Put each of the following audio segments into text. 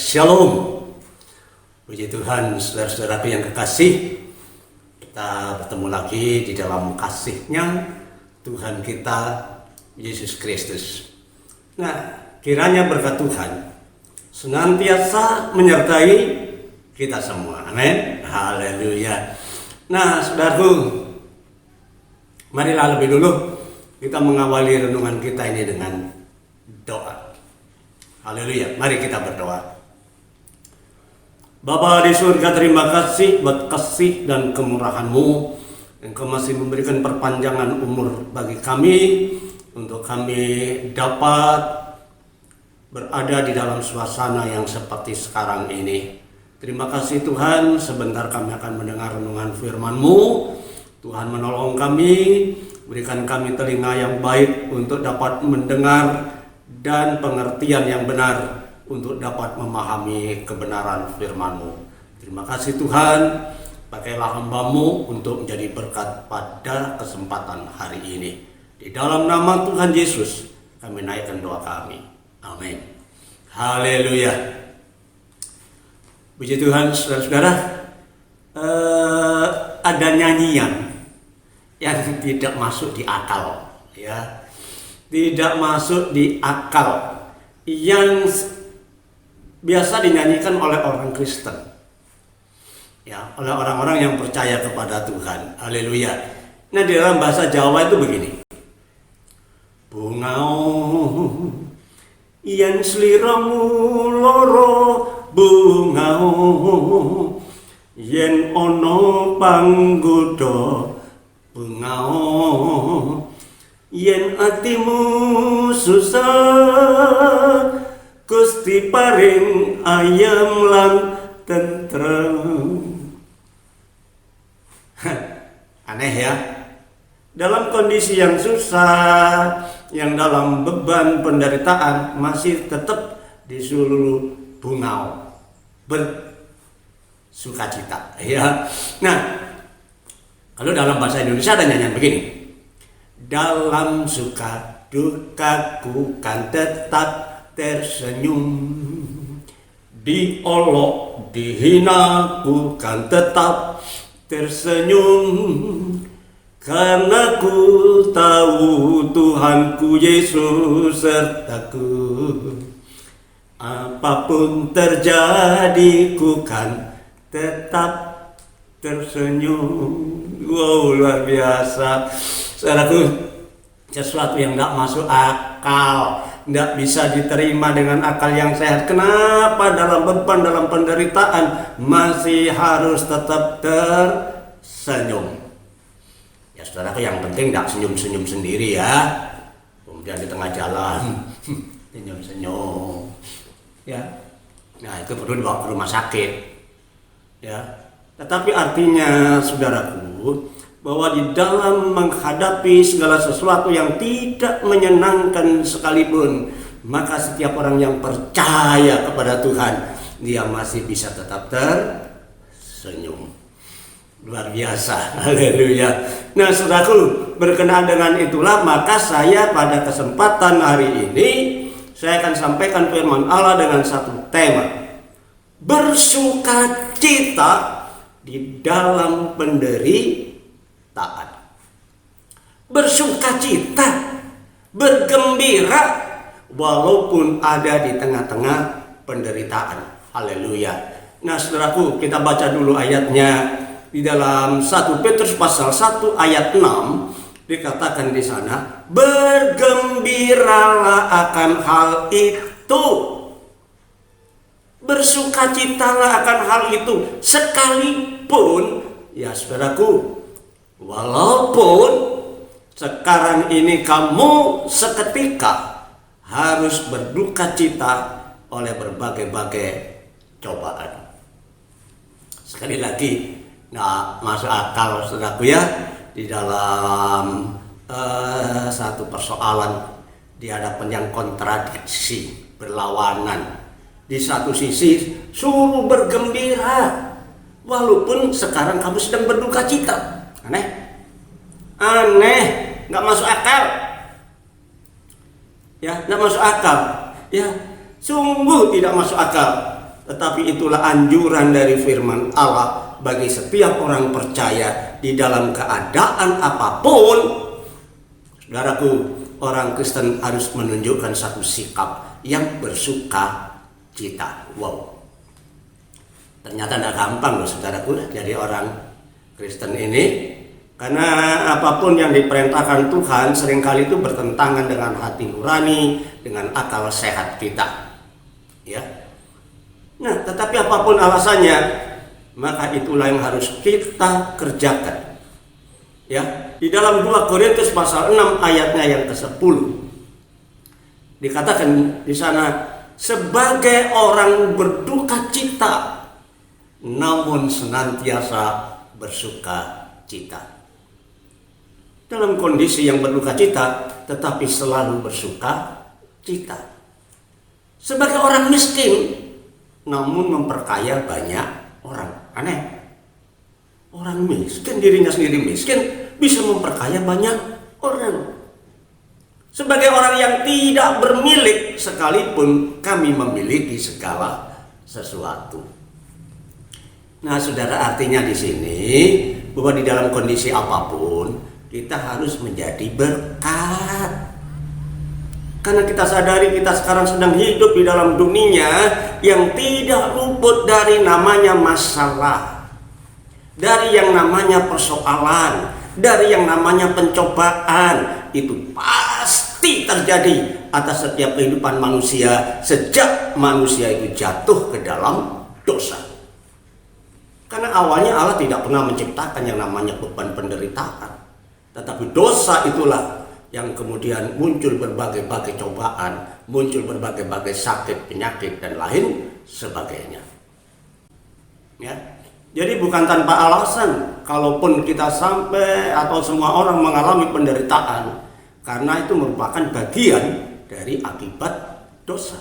Shalom. Puji Tuhan, saudara-saudaraku yang kekasih, kita bertemu lagi di dalam kasih-Nya Tuhan kita Yesus Kristus. Nah, kiranya berkat Tuhan senantiasa menyertai kita semua. Amin. Haleluya. Nah, saudaraku, marilah lebih dulu kita mengawali renungan kita ini dengan doa. Haleluya. Mari kita berdoa. Bapa di surga, terima kasih buat kasih dan kemurahan-Mu. Engkau masih memberikan perpanjangan umur bagi kami, untuk kami dapat berada di dalam suasana yang seperti sekarang ini. Terima kasih Tuhan, sebentar kami akan mendengar renungan firman-Mu. Tuhan menolong kami, berikan kami telinga yang baik untuk dapat mendengar dan pengertian yang benar untuk dapat memahami kebenaran firman-Mu. Terima kasih Tuhan, pakailah hamba-Mu untuk menjadi berkat pada kesempatan hari ini. Di dalam nama Tuhan Yesus kami naikkan doa kami. Amin. Haleluya. Puji Tuhan, saudara-saudara, ada nyanyian yang tidak masuk di akal, ya. Tidak masuk di akal, yang biasa dinyanyikan oleh orang Kristen, ya, oleh orang-orang yang percaya kepada Tuhan. Haleluya. Nah, di dalam bahasa Jawa itu begini: bungau yen sliramu loro, bungau yen ono panggoda, bungau yen atimu susah, Gusti paring ayam lan tentrem. Aneh ya, dalam kondisi yang susah, yang dalam beban penderitaan, masih tetap disuruh bungau, bersukacita, ya. Nah, kalau dalam bahasa Indonesia ada nyanyian begini: dalam suka dukaku kan tetap tersenyum, diolok dihina ku kan tetap tersenyum, karena ku tahu Tuhanku Yesus sertaku. Apapun terjadi ku kan tetap tersenyum. Wow, luar biasa. Saudaraku, sesuatu yang tidak masuk akal, tidak bisa diterima dengan akal yang sehat. Kenapa dalam beban, dalam penderitaan masih harus tetap tersenyum? Ya saudaraku, yang penting tidak senyum-senyum sendiri ya. Kemudian di tengah jalan senyum-senyum, ya. Nah, itu perlu dibawa ke rumah sakit, ya. Tetapi artinya saudaraku, bahwa di dalam menghadapi segala sesuatu yang tidak menyenangkan sekalipun, maka setiap orang yang percaya kepada Tuhan, dia masih bisa tetap tersenyum. Luar biasa. Haleluya. Nah, saudaraku, berkenaan dengan itulah maka saya pada kesempatan hari ini saya akan sampaikan firman Allah dengan satu tema: bersukacita di dalam penderitaan. Bersukacita, bergembira walaupun ada di tengah-tengah penderitaan. Haleluya. Nah, saudaraku, kita baca dulu ayatnya di dalam 1 Petrus pasal 1 ayat 6. Dikatakan di sana, bergembiralah akan hal itu. Bersukacitalah akan hal itu, sekalipun, ya saudaraku, walaupun sekarang ini kamu seketika harus berduka cita oleh berbagai-bagai cobaan. Sekali lagi, nah, masuk akal saudaraku ya, di dalam satu persoalan di hadapan yang kontradiksi, berlawanan. Di satu sisi suruh bergembira walaupun sekarang kamu sedang berduka cita. Aneh, nggak masuk akal. Ya, nggak masuk akal. Ya, sungguh tidak masuk akal. tetapi itulah anjuran dari firman Allah bagi setiap orang percaya di dalam keadaan apapun. Saudaraku, orang Kristen harus menunjukkan satu sikap yang bersuka cita. Wow, ternyata tidak gampang loh saudaraku jadi orang Kristen ini, karena apapun yang diperintahkan Tuhan seringkali itu bertentangan dengan hati nurani, dengan akal sehat kita, ya. Nah, tetapi apapun alasannya, maka itulah yang harus kita kerjakan. Ya, di dalam 2 Korintus pasal 6 ayatnya yang ke-10 dikatakan di sana, sebagai orang berduka cita namun senantiasa bersuka cita. Dalam kondisi yang berduka cita tetapi selalu bersuka cita. Sebagai orang miskin namun memperkaya banyak orang. Aneh. Orang miskin, dirinya sendiri miskin, bisa memperkaya banyak orang. Sebagai orang yang tidak bermilik, sekalipun kami memiliki segala sesuatu. Nah, saudara, artinya di sini bahwa di dalam kondisi apapun kita harus menjadi berkat. Karena kita sadari kita sekarang sedang hidup di dalam dunia yang tidak luput dari namanya masalah, dari yang namanya persoalan, dari yang namanya pencobaan. Itu pasti terjadi atas setiap kehidupan manusia sejak manusia itu jatuh ke dalam dosa. Karena awalnya Allah tidak pernah menciptakan yang namanya beban penderitaan, tetapi dosa itulah yang kemudian muncul berbagai-bagai cobaan, muncul berbagai-bagai sakit, penyakit, dan lain sebagainya. Ya. Jadi bukan tanpa alasan kalaupun kita sampai atau semua orang mengalami penderitaan, karena itu merupakan bagian dari akibat dosa.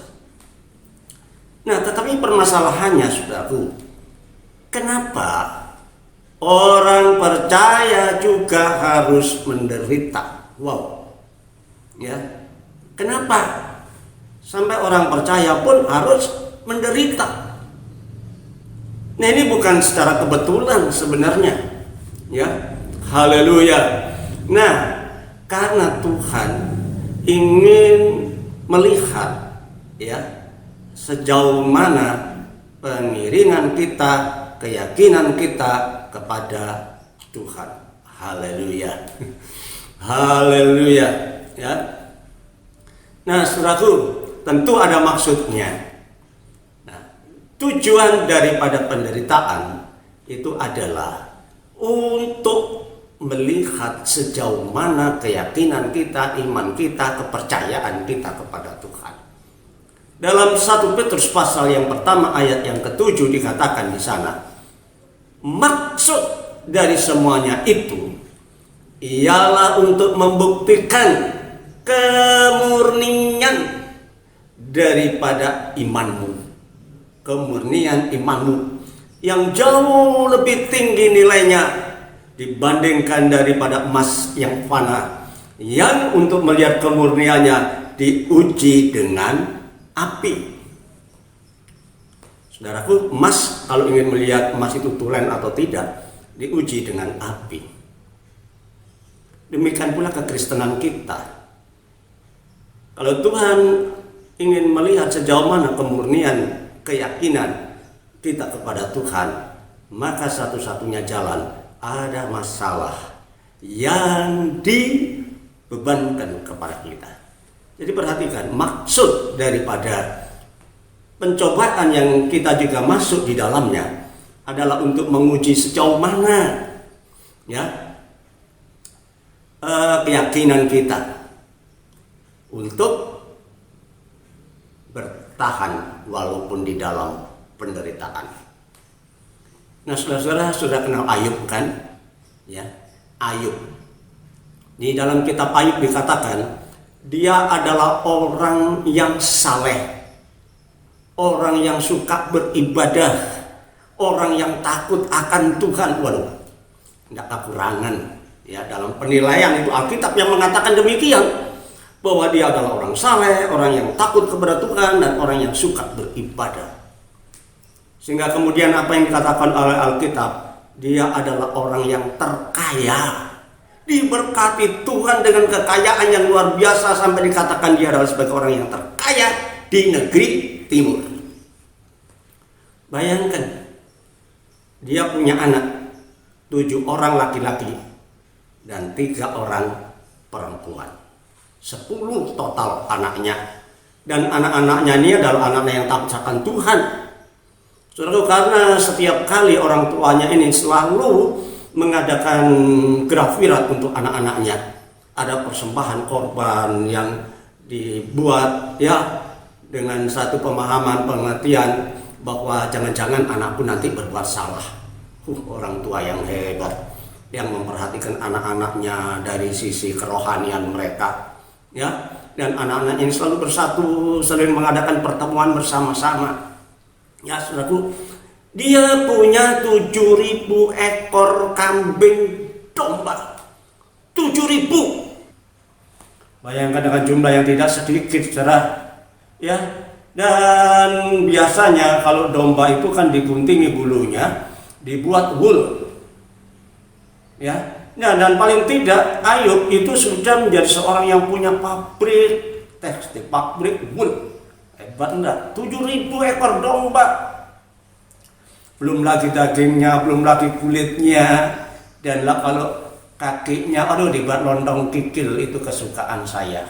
Nah, tetapi permasalahannya, saudaraku, kenapa orang percaya juga harus menderita? Wow, ya, kenapa sampai orang percaya pun harus menderita? Nah, ini bukan secara kebetulan sebenarnya, ya. Haleluya. Nah, karena Tuhan ingin melihat, ya, sejauh mana pengiringan kita, keyakinan kita kepada Tuhan. Haleluya. Haleluya, ya. Nah, saudaraku, tentu ada maksudnya. Tujuan daripada penderitaan itu adalah untuk melihat sejauh mana keyakinan kita, iman kita, kepercayaan kita kepada Tuhan. Dalam 1 Petrus pasal yang pertama ayat yang ke-7 dikatakan di sana, maksud dari semuanya itu ialah untuk membuktikan kemurnian daripada imanmu. Kemurnian imanmu yang jauh lebih tinggi nilainya dibandingkan daripada emas yang fana, yang untuk melihat kemurniannya diuji dengan api. Saudaraku, emas, kalau ingin melihat emas itu tulen atau tidak, diuji dengan api. Demikian pula kekristenan kita. Kalau Tuhan ingin melihat sejauh mana kemurnian keyakinan kita kepada Tuhan, maka satu-satunya jalan, ada masalah yang dibebankan kepada kita. Jadi perhatikan, maksud daripada pencobaan yang kita juga masuk di dalamnya adalah untuk menguji sejauh mana, ya, keyakinan kita untuk bertahan walaupun di dalam penderitaan. Nah, saudara-saudara sudah kenal Ayub kan? Ya, Ayub. Di dalam kitab Ayub dikatakan dia adalah orang yang saleh, orang yang suka beribadah, orang yang takut akan Tuhan. Waduh, tidak kekurangan. Ya, dalam penilaian itu Alkitab yang mengatakan demikian, bahwa dia adalah orang saleh, orang yang takut kepada Tuhan, dan orang yang suka beribadah. Sehingga kemudian apa yang dikatakan oleh Alkitab, dia adalah orang yang terkaya, diberkati Tuhan dengan kekayaan yang luar biasa, sampai dikatakan dia adalah sebagai orang yang terkaya di negeri timur. Bayangkan, dia punya anak 7 orang laki-laki dan 3 orang perempuan, 10 total anaknya. Dan anak-anaknya ini adalah anak-anak yang takut akan Tuhan. Saudara, karena setiap kali orang tuanya ini selalu mengadakan grafirat untuk anak-anaknya, ada persembahan korban yang dibuat ya dengan satu pemahaman pengertian bahwa jangan-jangan anakku nanti berbuat salah. Orang tua yang hebat, yang memperhatikan anak-anaknya dari sisi kerohanian mereka, ya. Dan anak-anak ini selalu bersatu, sering mengadakan pertemuan bersama-sama. Ya, saudaraku, dia punya 7.000 ekor kambing domba. 7.000. Bayangkan dengan jumlah yang tidak sedikit, saudara. Ya. Dan biasanya kalau domba itu kan diguntingi bulunya, dibuat wool. Ya. Nah, dan paling tidak Ayub itu sudah menjadi seorang yang punya pabrik tekstil, pabrik wool. Hebat enggak? 7.000 ekor domba. Belum lagi dagingnya, belum lagi kulitnya, dan lah kalau kakinya, aduh, dibuat lontong kikil, itu kesukaan saya.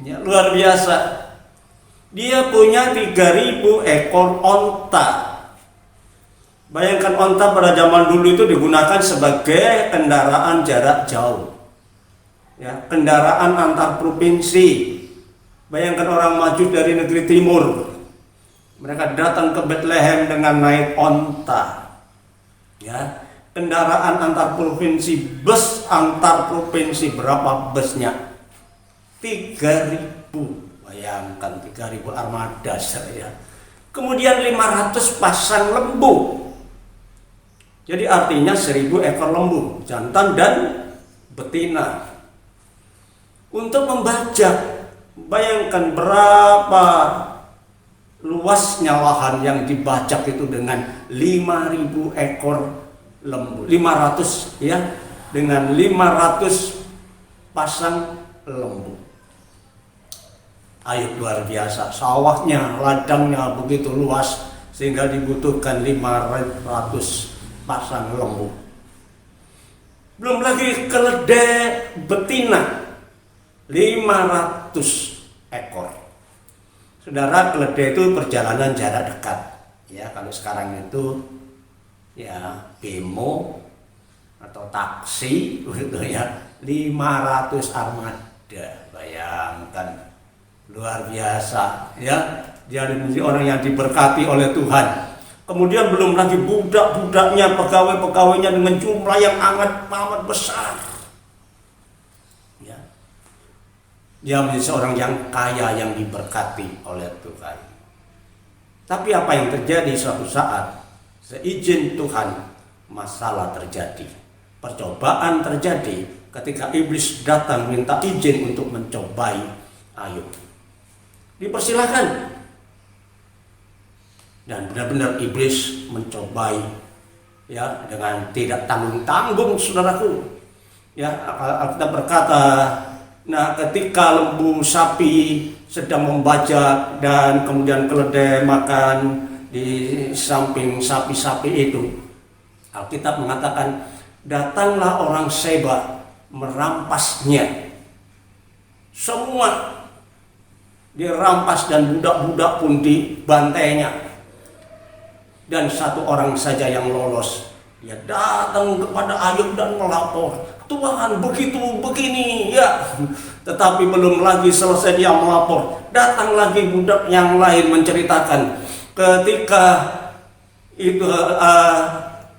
Ya, luar biasa. Dia punya 3.000 ekor onta. Bayangkan, onta pada zaman dulu itu digunakan sebagai kendaraan jarak jauh, ya, kendaraan antar provinsi. Bayangkan orang maju dari negeri timur, mereka datang ke Bethlehem dengan naik onta, ya, kendaraan antar provinsi, bus antar provinsi. Berapa busnya? 3.000. Bayangkan 3.000 armada saya. Kemudian 500 pasang lembu. Jadi artinya 1.000 ekor lembu, jantan dan betina. Untuk membajak, bayangkan berapa luasnya lahan yang dibajak itu dengan 5.000 ekor lembu, 500 ya, dengan 500 pasang lembu. Ayub luar biasa, sawahnya, ladangnya begitu luas sehingga dibutuhkan 500 pasang lembu. Belum lagi keledai betina 500 ekor. Saudara, keledai itu perjalanan jarak dekat. Ya, kalau sekarang itu ya bemo atau taksi gitu ya, 500 armada. Bayangkan, luar biasa ya. Dia menjadi orang yang diberkati oleh Tuhan. Kemudian belum lagi budak-budaknya, pegawai-pegawainya dengan jumlah yang amat besar. Ya. Dia menjadi seorang yang kaya, yang diberkati oleh Tuhan. Tapi apa yang terjadi suatu saat, seizin Tuhan, masalah terjadi. Percobaan terjadi ketika iblis datang minta izin untuk mencobai Ayub. Dipersilahkan. Dan benar-benar iblis mencobai ya dengan tidak tanggung-tanggung, saudaraku. Ya, Alkitab berkata, nah, ketika lembu sapi sedang membajak dan kemudian keledai makan di samping sapi-sapi itu, Alkitab mengatakan, datanglah orang Seba merampasnya. Semua dirampas dan budak-budak pun dibantainya. Dan satu orang saja yang lolos. Dia datang kepada Ayub dan melapor, Tuhan begitu begini ya. Tetapi belum lagi selesai dia melapor, datang lagi budak yang lain menceritakan ketika itu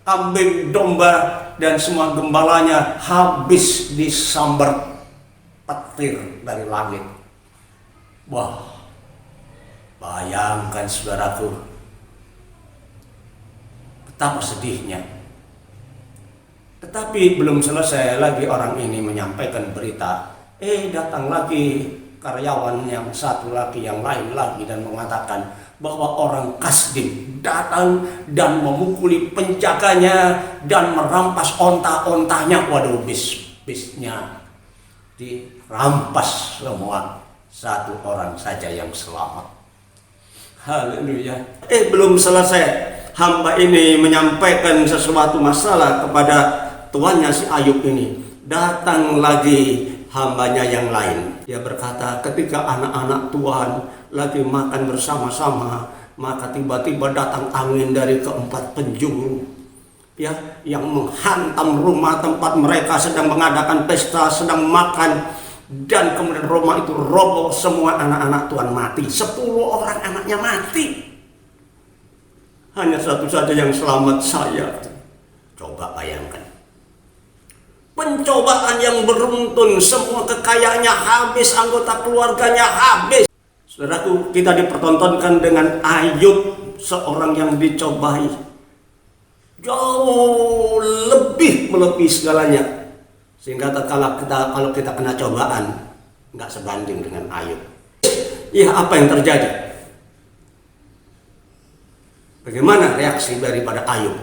kambing, domba dan semua gembalanya habis disambar petir dari langit. Wah, bayangkan saudaraku, betapa sedihnya. Tetapi belum selesai lagi orang ini menyampaikan berita, datang lagi karyawan yang satu lagi, yang lain lagi, dan mengatakan, bahwa orang Kasdim datang dan memukuli penjaganya dan merampas onta-ontanya. Waduh, bis-bisnya dirampas semua. Satu orang saja yang selamat. Haleluya. Belum selesai, hamba ini menyampaikan sesuatu masalah kepada tuannya si Ayub ini. Datang lagi hambanya yang lain. Dia berkata, ketika anak-anak Tuhan lagi makan bersama-sama, maka tiba-tiba datang angin dari keempat penjuru, ya, yang menghantam rumah tempat mereka sedang mengadakan pesta, sedang makan, dan kemudian rumah itu roboh, semua anak-anak Tuhan mati. 10 orang anaknya mati. Hanya satu saja yang selamat, saya. Coba bayangkan. Pencobaan yang beruntun, semua kekayaannya habis, anggota keluarganya habis. Saudaraku, kita dipertontonkan dengan Ayub, seorang yang dicobai jauh lebih melebihi segalanya, sehingga kalau kita kena cobaan nggak sebanding dengan Ayub. Ya, apa yang terjadi? Bagaimana reaksi daripada Ayub?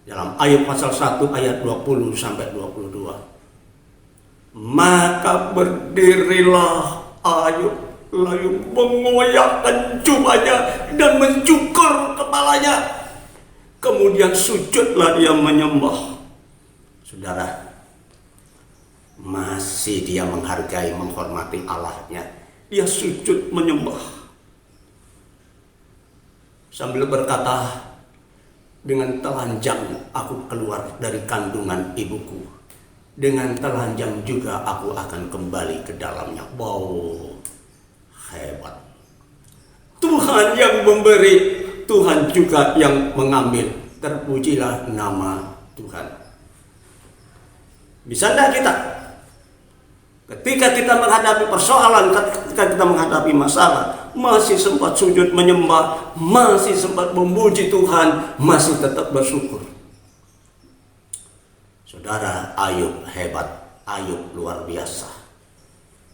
Dalam Ayub pasal 1 ayat 20 sampai 22. Maka berdirilah Ayub, lalu mengoyakkan jubahnya dan mencukur kepalanya. Kemudian sujudlah dia menyembah. Saudara, masih dia menghargai, menghormati Allahnya. Dia sujud menyembah sambil berkata, dengan telanjang aku keluar dari kandungan ibuku, dengan telanjang juga aku akan kembali ke dalamnya. Wow, hebat. Tuhan yang memberi, Tuhan juga yang mengambil. Terpujilah nama Tuhan. Bisa enggak kita, ketika kita menghadapi persoalan, ketika kita menghadapi masalah, masih sempat sujud menyembah, masih sempat memuji Tuhan, masih tetap bersyukur? Saudara, Ayub hebat, Ayub luar biasa.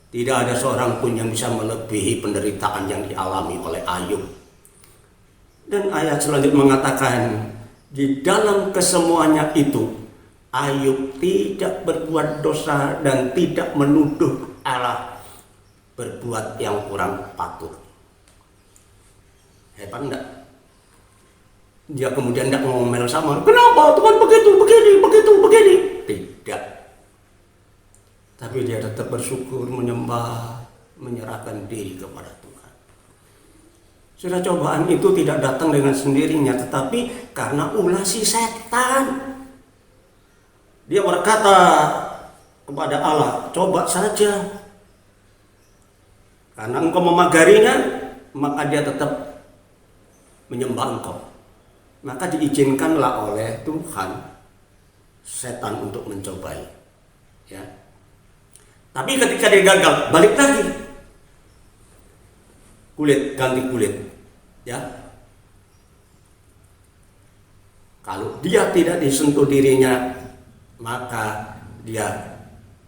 Tidak ada seorang pun yang bisa melebihi penderitaan yang dialami oleh Ayub. Dan ayat selanjutnya mengatakan, di dalam kesemuanya itu Ayub tidak berbuat dosa dan tidak menuduh Allah berbuat yang kurang patut. Hebat enggak? Dia kemudian tidak ngomel sama, kenapa Tuhan begitu, begini? Tidak. Tapi dia tetap bersyukur, menyembah, menyerahkan diri kepada Tuhan. Sudah, cobaan itu tidak datang dengan sendirinya, tetapi karena ulah si setan. Dia berkata kepada Allah, coba saja. Karena engkau memagarinya, maka dia tetap menyembah engkau. Maka diizinkanlah oleh Tuhan setan untuk mencobai, ya. Tapi ketika dia gagal, balik lagi, kulit ganti kulit, ya. Kalau dia tidak disentuh dirinya, maka dia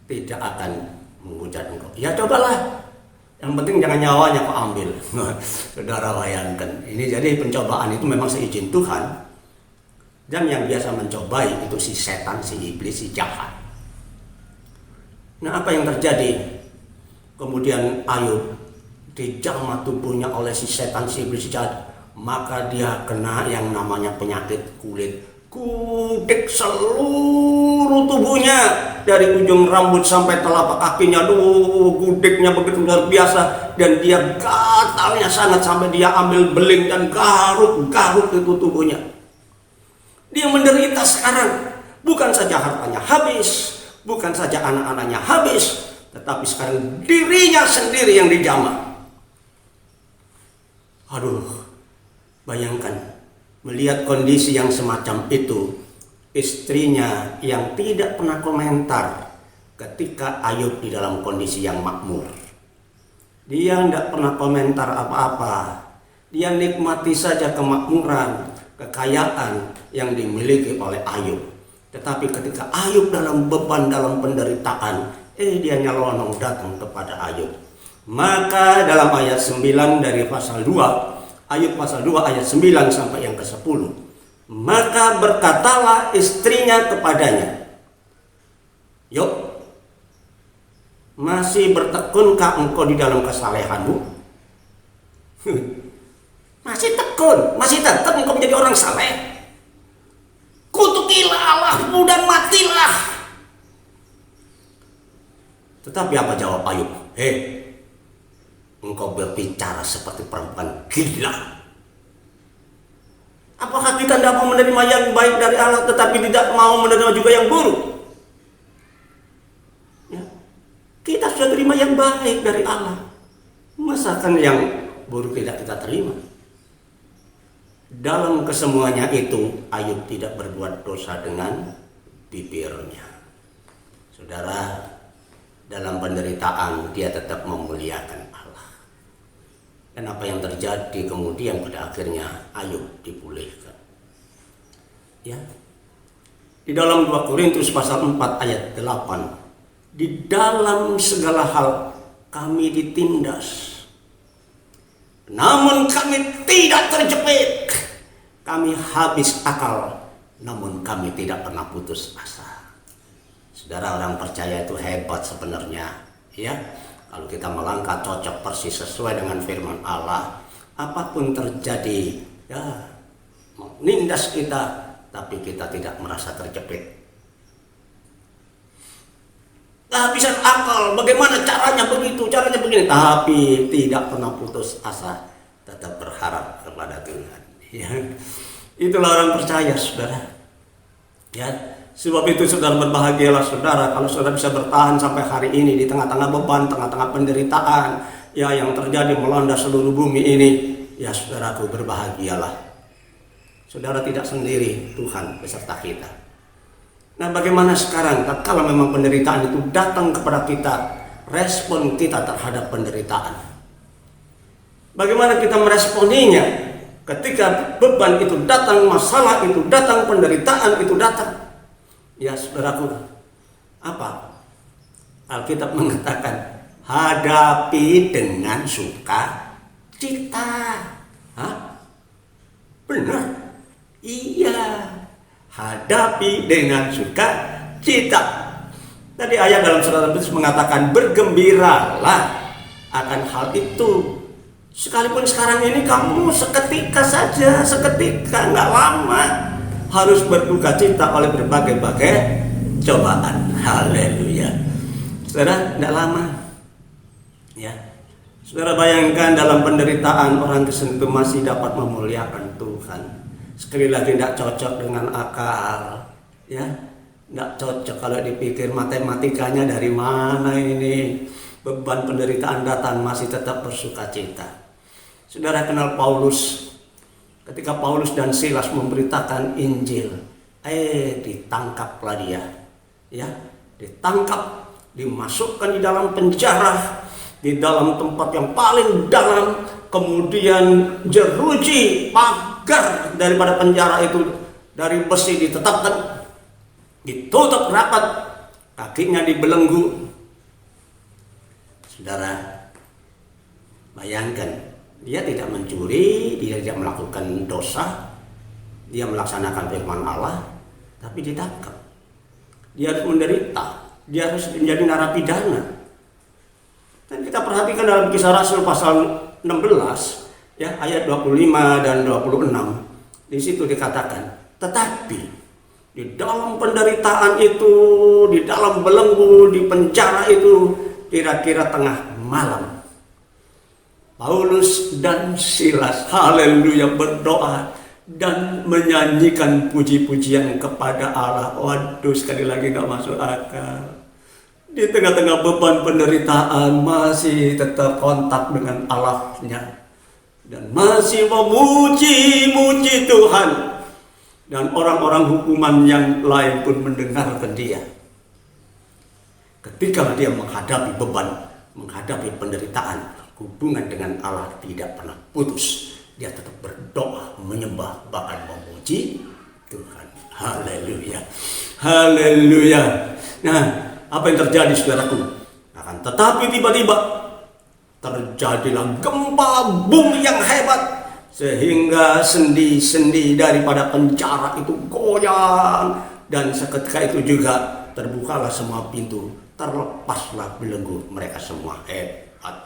tidak akan menghujat engkau. Ya cobalah, yang penting jangan nyawanya kau ambil. Saudara bayangkan, ini jadi pencobaan itu memang seizin Tuhan. Dan yang biasa mencobai itu si setan, si iblis, si jahat. Nah, apa yang terjadi? Kemudian Ayub dijamah tubuhnya oleh si setan, si iblis, si jahat. Maka dia kena yang namanya penyakit kulit. Kudik seluruh tubuhnya, dari ujung rambut sampai telapak kakinya. Gudiknya begitu luar biasa, dan dia gatalnya sangat sampai dia ambil beling dan garuk-garuk itu tubuhnya. Dia menderita sekarang. Bukan saja hartanya habis, bukan saja anak-anaknya habis, tetapi sekarang dirinya sendiri yang dijamah. Aduh, bayangkan melihat kondisi yang semacam itu, istrinya yang tidak pernah komentar ketika Ayub di dalam kondisi yang makmur. Dia tidak pernah komentar apa-apa. Dia nikmati saja kemakmuran, kekayaan yang dimiliki oleh Ayub. Tetapi ketika Ayub dalam beban, dalam penderitaan, dia nyelonong datang kepada Ayub. Maka dalam ayat 9 dari pasal 2, Ayub pasal 2 ayat 9 sampai yang ke-10. Maka berkatalah istrinya kepadanya, "Yuk, masih bertekunkah engkau di dalam kesalehanmu?" Masih tekun, masih tetap engkau menjadi orang saleh. Kutukilah Allahmu dan matilah. Tetapi apa jawab Ayub? Engkau berbicara seperti perempuan gila. Apakah kita tidak mau menerima yang baik dari Allah tetapi tidak mau menerima juga yang buruk? Ya. Kita sudah terima yang baik dari Allah. Masakan yang buruk tidak kita terima? Dalam kesemuanya itu, Ayub tidak berbuat dosa dengan bibirnya. Saudara, dalam penderitaan dia tetap memuliakan Allah. Dan apa yang terjadi kemudian pada akhirnya Ayub dipulihkan. Ya. Di dalam 2 Korintus pasal 4 ayat 8, di dalam segala hal kami ditindas, namun kami tidak terjepit. Kami habis akal, namun kami tidak pernah putus asa. Saudara, orang percaya itu hebat sebenarnya, ya. Kalau kita melangkah cocok persis sesuai dengan firman Allah, apapun terjadi, ya, menindas kita, tapi kita tidak merasa terjepit. Kehabisan akal, bagaimana caranya begitu, caranya begini, tapi tidak pernah putus asa, tetap berharap kepada Tuhan. Ya, itulah orang percaya, saudara. Ya, sebab itu saudara berbahagialah saudara kalau saudara bisa bertahan sampai hari ini di tengah-tengah beban, tengah-tengah penderitaan, ya, yang terjadi melanda seluruh bumi ini. Ya, saudaraku, berbahagialah. Saudara tidak sendiri, Tuhan beserta kita. Nah, bagaimana sekarang kalau memang penderitaan itu datang kepada kita, respon kita terhadap penderitaan? Bagaimana kita meresponinya ketika beban itu datang, masalah itu datang, penderitaan itu datang? Ya, saudaraku, apa? Alkitab mengatakan, hadapi dengan sukacita. Hah? Benar? Iya. Hadapi dengan sukacita. Tadi ayat dalam surat Al-Qudus mengatakan, bergembiralah akan hal itu. Sekalipun sekarang ini kamu seketika saja, seketika, nggak lama, harus berduka cita oleh berbagai-bagai cobaan. Haleluya. Saudara, tidak lama. Ya. Saudara bayangkan dalam penderitaan orang Kristen itu masih dapat memuliakan Tuhan. Sekali lagi tidak cocok dengan akal. Ya. Tidak cocok kalau dipikir matematikanya dari mana ini. Beban penderitaan datang masih tetap bersuka cita. Saudara kenal Paulus. Ketika Paulus dan Silas memberitakan Injil, ditangkaplah dia, ya, ditangkap, dimasukkan di dalam penjara, di dalam tempat yang paling dalam, kemudian jeruji pagar daripada penjara itu dari besi ditetapkan, ditutup rapat, kakinya dibelenggu. Saudara, bayangkan. Dia tidak mencuri, dia tidak melakukan dosa, dia melaksanakan firman Allah, tapi ditangkap. Dia harus menderita, dia harus menjadi narapidana. Dan kita perhatikan dalam Kisah Rasul pasal 16, ya, ayat 25 dan 26, di situ dikatakan, tetapi di dalam penderitaan itu, di dalam belenggu, di penjara itu, kira-kira tengah malam, Paulus dan Silas, haleluya, berdoa dan menyanyikan puji-pujian kepada Allah. Waduh, sekali lagi gak masuk akal. Di tengah-tengah beban penderitaan masih tetap kontak dengan Allahnya. Dan masih memuji-muji Tuhan. Dan orang-orang hukuman yang lain pun mendengarkan dia. Ketika dia menghadapi beban, menghadapi penderitaan, hubungan dengan Allah tidak pernah putus. Dia tetap berdoa, menyembah, bahkan memuji Tuhan. Haleluya. Haleluya. Nah, apa yang terjadi, saudaraku? Tetapi tiba-tiba terjadilah gempa bumi yang hebat, sehingga sendi-sendi daripada penjara itu goyang, dan seketika itu juga terbukalah semua pintu, terlepaslah belenggu mereka semua. Hebat.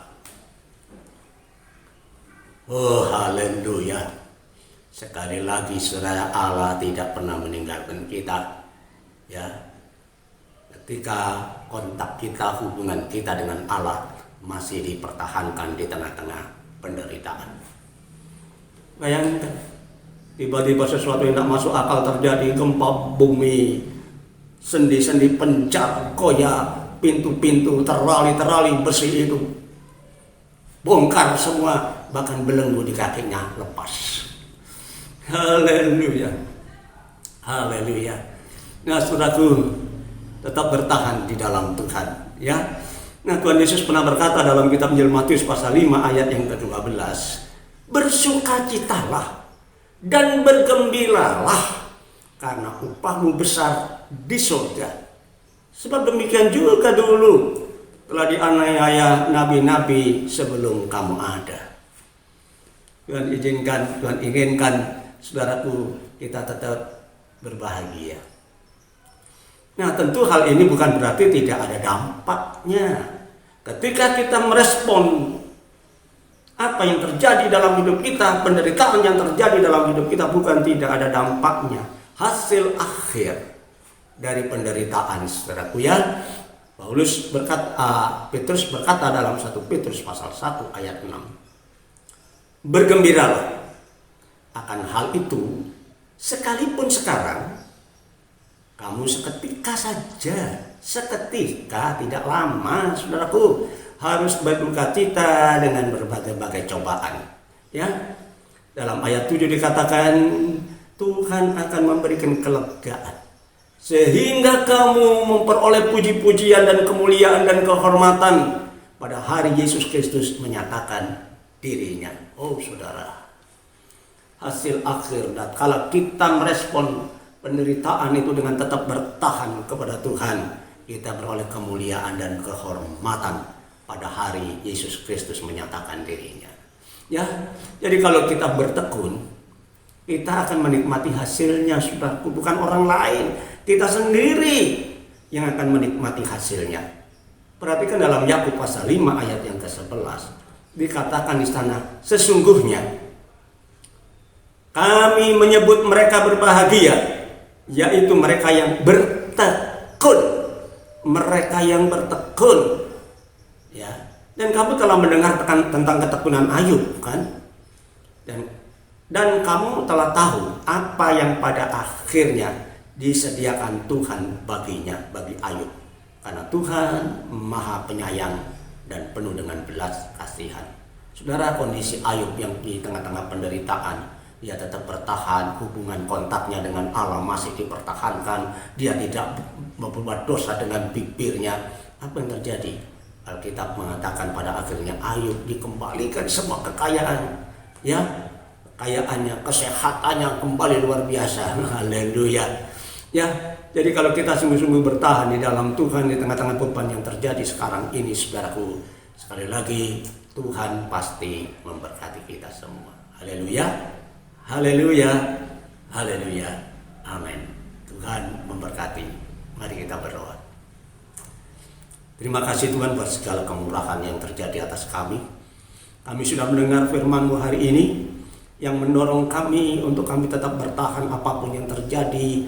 Oh, haleluya. Sekali lagi saudara, Allah tidak pernah meninggalkan kita. Ya, ketika kontak kita, hubungan kita dengan Allah masih dipertahankan di tengah-tengah penderitaan. Bayangkan, tiba-tiba sesuatu yang tidak masuk akal terjadi, gempa bumi, sendi-sendi penjara goyah, pintu-pintu terali-terali besi itu bongkar semua, bahkan belenggu di kakinya lepas. Haleluya, haleluya. Nah, saudaraku, tetap bertahan di dalam Tuhan, ya. Nah, Tuhan Yesus pernah berkata dalam kitab Injil Matius pasal 5 ayat yang ke-12, bersukacitalah dan bergembiralah karena upahmu besar di surga. Sebab demikian juga dulu telah dianiaya nabi-nabi sebelum kamu ada. Tuhan izinkan, Tuhan inginkan saudaraku, kita tetap berbahagia. Nah, tentu hal ini bukan berarti tidak ada dampaknya. Ketika kita merespon apa yang terjadi dalam hidup kita, penderitaan yang terjadi dalam hidup kita, bukan tidak ada dampaknya. Hasil akhir dari penderitaan, saudaraku, ya. Petrus berkata dalam 1 Petrus pasal 1 ayat 6. Bergembiralah akan hal itu, sekalipun sekarang kamu seketika saja, seketika, tidak lama, saudaraku, harus berdukacita dengan berbagai-bagai cobaan. Ya, dalam ayat 7 dikatakan Tuhan akan memberikan kelegaan sehingga kamu memperoleh puji-pujian dan kemuliaan dan kehormatan pada hari Yesus Kristus menyatakan dirinya. Oh saudara, hasil akhir, dan kalau kita merespon penderitaan itu dengan tetap bertahan kepada Tuhan, kita beroleh kemuliaan dan kehormatan pada hari Yesus Kristus menyatakan dirinya. Ya, jadi kalau kita bertekun, kita akan menikmati hasilnya, saudaraku, bukan orang lain. Kita sendiri yang akan menikmati hasilnya. Perhatikan dalam Yakub pasal 5 ayat yang ke-11. Dikatakan di sana, sesungguhnya kami menyebut mereka berbahagia, yaitu mereka yang bertekun. Mereka yang bertekun. Ya. Dan kamu telah mendengar tentang ketekunan Ayub, kan? Dan kamu telah tahu apa yang pada akhirnya disediakan Tuhan baginya, bagi Ayub. Karena Tuhan Maha Penyayang dan penuh dengan belas kasihan. Saudara, kondisi Ayub yang di tengah-tengah penderitaan, dia tetap bertahan, hubungan kontaknya dengan Allah masih dipertahankan, dia tidak berbuat dosa dengan bibirnya. Apa yang terjadi? Alkitab mengatakan pada akhirnya Ayub dikembalikan semua kekayaan, ya, kekayaannya, kesehatannya kembali luar biasa. Haleluya. Ya, jadi kalau kita sungguh-sungguh bertahan di dalam Tuhan di tengah-tengah beban yang terjadi sekarang ini, saudaraku, sekali lagi Tuhan pasti memberkati kita semua. Haleluya. Haleluya, haleluya, amin. Tuhan memberkati. Mari kita berdoa. Terima kasih Tuhan buat segala kemurahan yang terjadi atas kami. Kami sudah mendengar firman-Mu hari ini yang mendorong kami untuk kami tetap bertahan apapun yang terjadi,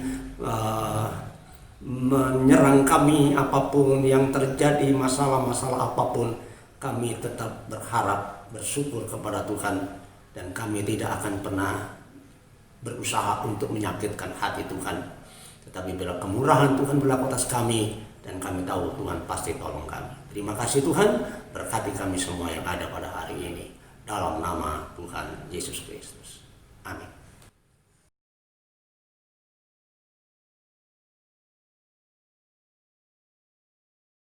menyerang kami apapun yang terjadi, masalah-masalah apapun, kami tetap berharap, bersyukur kepada Tuhan. Dan kami tidak akan pernah berusaha untuk menyakitkan hati Tuhan. Tetapi bila kemurahan Tuhan berlaku atas kami, dan kami tahu Tuhan pasti tolong kami. Terima kasih Tuhan, berkati kami semua yang ada pada hari ini. Dalam nama Tuhan Yesus Kristus. Amin.